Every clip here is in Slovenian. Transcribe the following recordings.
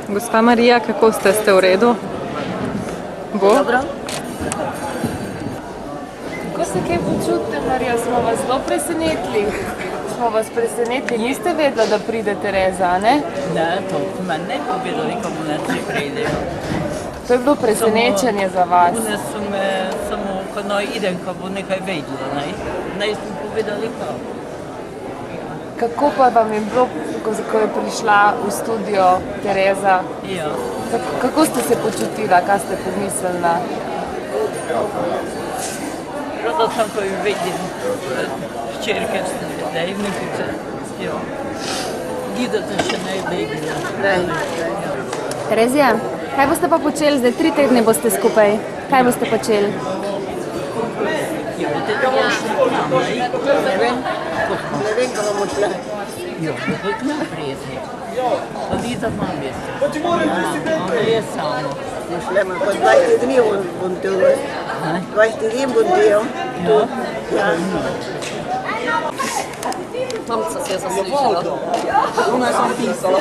Gospa Marija, kako ste? Ste v redu? Bo? Dobro. Kako se kaj počutite, Marija? Smo vas zelo presenetili. Niste vedela, da pride Tereza, ne? Ne, to meni ne povedali, kako ne pride. To je bilo presenečenje za vas. One so me samo, ko idem, ko bo nekaj vedela, ne sem povedali kako. Kako pa vam je bilo, ko je prišla v studio Tereza? Ja. Kako ste se počutila, kaj ste pomislila? Rada sam, ko ju vidim, včerke ste dejvnikice, ja. Didete še ne videla. Terezija, kaj boste pa počeli? Zdaj 3 tedne boste skupaj. Kaj boste počeli? Ja, boste doma ne? Ne vem, ko bomo šli. Ja, bo k nam prijeti. Pa Liza ima mjesto. Ona je sama. Šlema, pa 20 dni bom tu. 20 dni bom tu. Ja. Mamica se je zaslišala. Ona je sam pisala.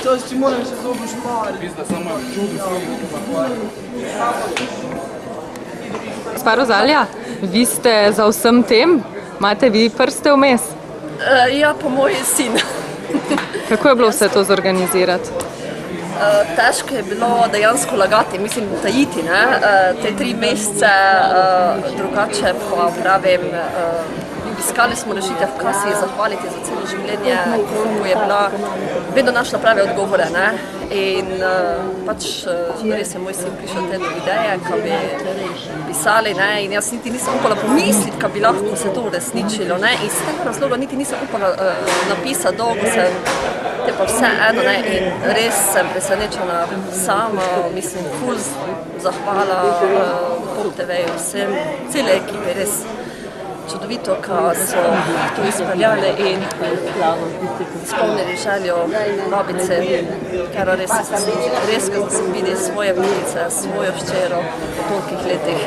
To si moram še zobiš mali. Gospa Rozalija, vi ste za vsem tem? Imate vi prste vmes? Ja, pa moj sin. Kako je bilo vse to zorganizirati? Težko je bilo dejansko lagati, mislim, tajiti, ne? Te 3 mesece, drugače pa pravim, iskali smo rešitev, kaj si zahvaliti za celo življenje, ko je bila vedno našla prave odgovore, ne? In pač res je moj sin prišel te do ideje, kaj bi pisali, ne? In jaz niti nisem upala pomisliti, kaj bi lahko se to uresničilo, ne? Iz tega razloga niti nisem upala napisati dolgo, te pa vse eno, ne? In res sem presenečena sama, mislim, ful zahvala Pop TV-ju, vsem, cele ekipe, res čudovito, ko so to izpeljali in izpolnili željo babice, ker res, ko sem videla svoje vnukice, svojo hčero po tolikih letih.